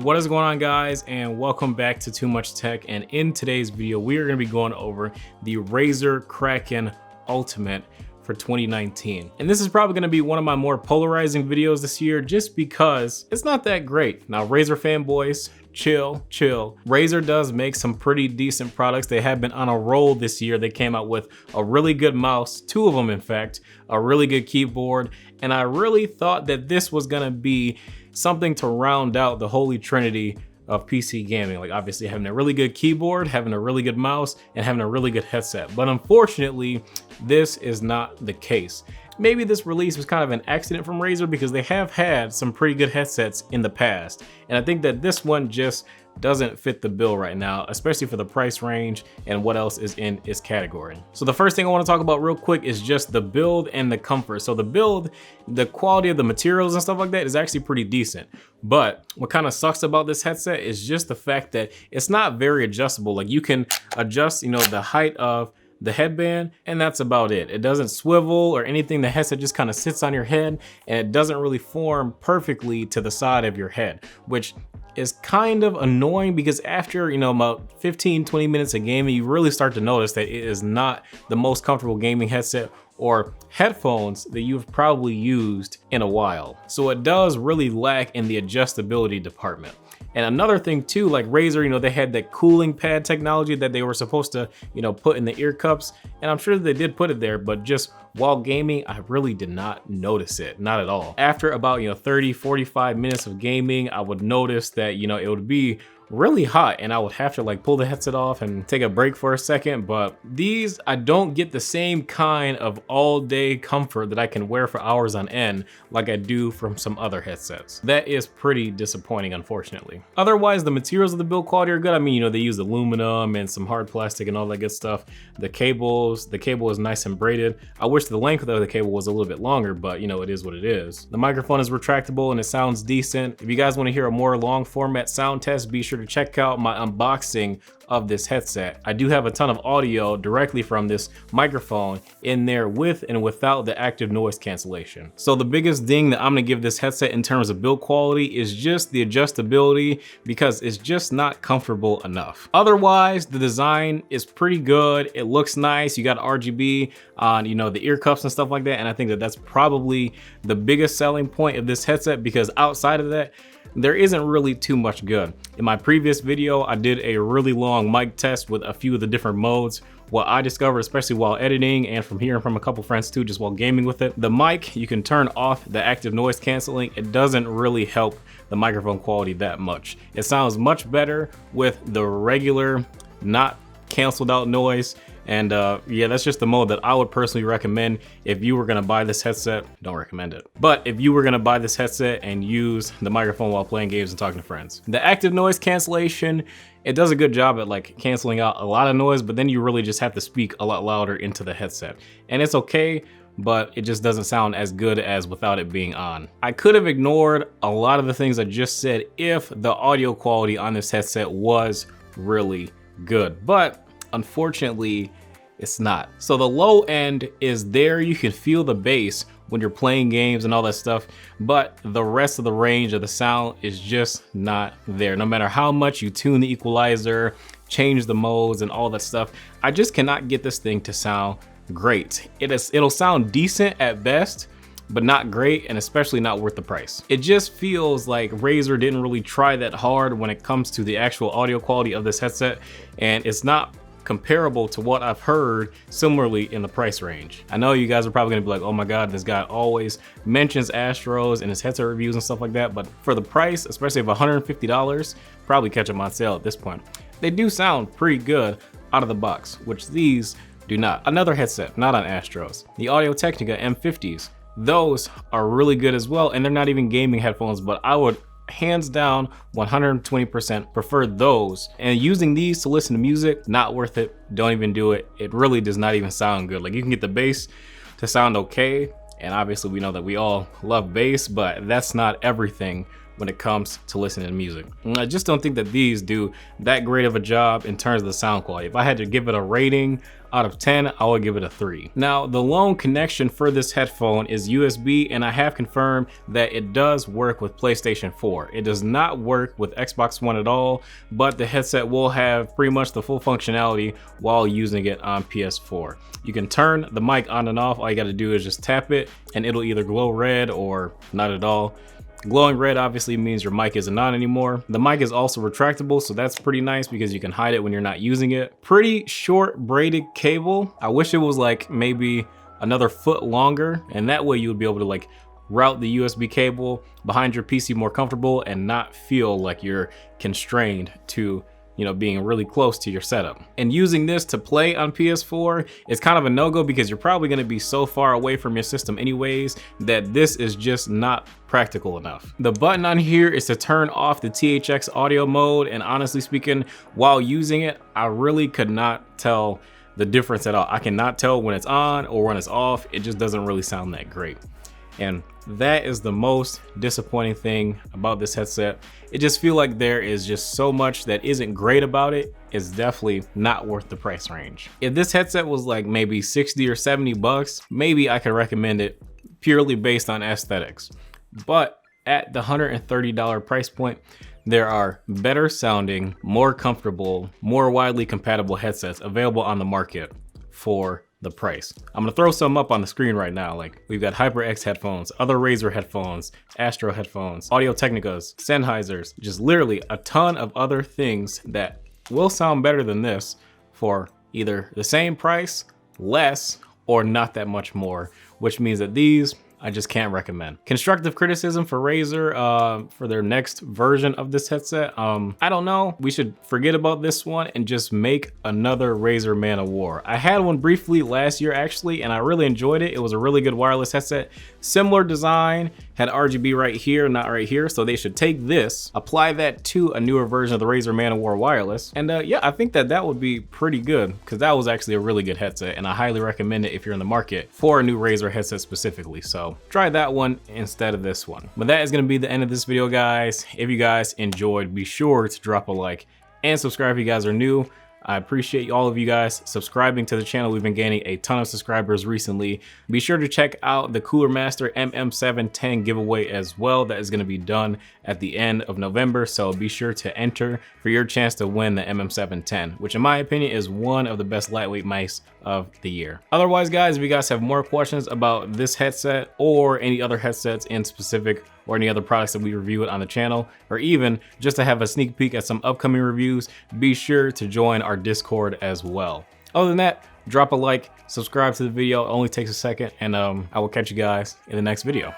What is going on, guys, and welcome back to Too Much Tech. And in today's video we are going to be going over the Razer Kraken Ultimate for 2019, and this is probably going to be one of my more polarizing videos this year just because it's not that great. Now, Razer fanboys, chill. Razer does make some pretty decent products. They have been on a roll this year. They came out with a really good mouse, two of them in fact, a really good keyboard, and I really thought that this was going to be something to round out the holy trinity of PC gaming, like obviously having a really good keyboard, having a really good mouse, and having a really good headset. But unfortunately, this is not the case. Maybe this release was kind of an accident from Razer because they have had some pretty good headsets in the past. And I think that this one just doesn't fit the bill right now, especially for the price range and what else is in its category. So the first thing I want to talk about real quick is just the build and the comfort. So the build, the quality of the materials and stuff like that is actually pretty decent. But what kind of sucks about this headset is just the fact that it's not very adjustable. Like you can adjust, the height of the headband, and that's about it. It doesn't swivel or anything. The headset just kind of sits on your head, and it doesn't really form perfectly to the side of your head, which is kind of annoying because after, about 15-20 minutes of gaming, you really start to notice that it is not the most comfortable gaming headset or headphones that you've probably used in a while. So it does really lack in the adjustability department. And another thing too, like Razer, they had that cooling pad technology that they were supposed to, put in the ear cups. And I'm sure they did put it there, but just while gaming, I really did not notice it, not at all. After about, 30-45 minutes of gaming, I would notice that, it would be really hot and I would have to pull the headset off and take a break for a second. But these, I don't get the same kind of all day comfort that I can wear for hours on end like I do from some other headsets. That is pretty disappointing, unfortunately. Otherwise, the materials of the build quality are good. I mean, they use aluminum and some hard plastic and all that good stuff. The cable is nice and braided. I wish the length of the cable was a little bit longer, but it is what it is. The microphone is retractable and it sounds decent. If you guys want to hear a more long format sound test, be sure to check out my unboxing of this headset. I do have a ton of audio directly from this microphone in there with and without the active noise cancellation. So the biggest ding that I'm gonna give this headset in terms of build quality is just the adjustability, because it's just not comfortable enough. Otherwise, the design is pretty good. It looks nice. You got RGB on, the ear cuffs and stuff like that. And I think that that's probably the biggest selling point of this headset, because outside of that, there isn't really too much good. In my previous video, I did a really long mic test with a few of the different modes. What I discovered, especially while editing and from hearing from a couple friends too, just while gaming with it, the mic, you can turn off the active noise canceling. It doesn't really help the microphone quality that much. It sounds much better with the regular, not canceled out noise. And yeah, that's just the mode that I would personally recommend if you were gonna buy this headset. Don't recommend it. But if you were gonna buy this headset and use the microphone while playing games and talking to friends. The active noise cancellation, it does a good job at canceling out a lot of noise, but then you really just have to speak a lot louder into the headset. And it's okay, but it just doesn't sound as good as without it being on. I could have ignored a lot of the things I just said if the audio quality on this headset was really good, but unfortunately, it's not. So the low end is there. You can feel the bass when you're playing games and all that stuff, but the rest of the range of the sound is just not there. No matter how much you tune the equalizer, change the modes and all that stuff, I just cannot get this thing to sound great. It'll sound decent at best, but not great, and especially not worth the price. It just feels like Razer didn't really try that hard when it comes to the actual audio quality of this headset, and it's not comparable to what I've heard similarly in the price range. I know you guys are probably gonna be like, oh my God, this guy always mentions Astros in his headset reviews and stuff like that, but for the price, especially of $150, probably catch them on sale at this point. They do sound pretty good out of the box, which these do not. Another headset, not on Astros, the Audio-Technica M50s. Those are really good as well, and they're not even gaming headphones, but I would hands down 120% prefer those. And using these to listen to music, not worth it. Don't even do it. It really does not even sound good. You can get the bass to sound okay, and obviously we know that we all love bass, but that's not everything when it comes to listening to music. And I just don't think that these do that great of a job in terms of the sound quality. If I had to give it a rating out of 10, I would give it a 3. Now, the lone connection for this headphone is USB, and I have confirmed that it does work with PlayStation 4. It does not work with Xbox One at all, but the headset will have pretty much the full functionality while using it on PS4. You can turn the mic on and off. All you gotta do is just tap it and it'll either glow red or not at all. Glowing red obviously means your mic isn't on anymore. The mic is also retractable, so that's pretty nice because you can hide it when you're not using it. Pretty short braided cable. I wish it was like maybe another foot longer, and that way you would be able to like route the USB cable behind your PC more comfortable and not feel like you're constrained to, you know, being really close to your setup. And using this to play on PS4 is kind of a no-go because you're probably gonna be so far away from your system anyways that this is just not practical enough. The button on here is to turn off the THX audio mode, and honestly speaking, while using it, I really could not tell the difference at all. I cannot tell when it's on or when it's off. It just doesn't really sound that great. And that is the most disappointing thing about this headset. It just feels like there is just so much that isn't great about it. It's definitely not worth the price range. If this headset was like maybe 60 or 70 bucks, maybe I could recommend it purely based on aesthetics. But at the $130 price point, there are better sounding, more comfortable, more widely compatible headsets available on the market for the price. I'm gonna throw some up on the screen right now. Like, we've got HyperX headphones, other Razer headphones, Astro headphones, Audio-Technicas, Sennheisers, just literally a ton of other things that will sound better than this for either the same price, less, or not that much more, which means that these I just can't recommend. Constructive criticism for Razer for their next version of this headset. I don't know. We should forget about this one and just make another Razer Man of War. I had one briefly last year actually, and I really enjoyed it. It was a really good wireless headset. Similar design, had RGB right here, not right here. So they should take this, apply that to a newer version of the Razer Man of War wireless. And yeah, I think that that would be pretty good because that was actually a really good headset, and I highly recommend it if you're in the market for a new Razer headset specifically. So try that one instead of this one. But that is gonna be the end of this video, guys. If you guys enjoyed, be sure to drop a like and subscribe if you guys are new. I appreciate all of you guys subscribing to the channel. We've been gaining a ton of subscribers recently. Be sure to check out the Cooler Master MM710 giveaway as well. That is going to be done at the end of November. So be sure to enter for your chance to win the MM710, which in my opinion is one of the best lightweight mice of the year. Otherwise, guys, if you guys have more questions about this headset or any other headsets in specific, or any other products that we review on the channel, or even just to have a sneak peek at some upcoming reviews, be sure to join our Discord as well. Other than that, drop a like, subscribe to the video. It only takes a second, and I will catch you guys in the next video.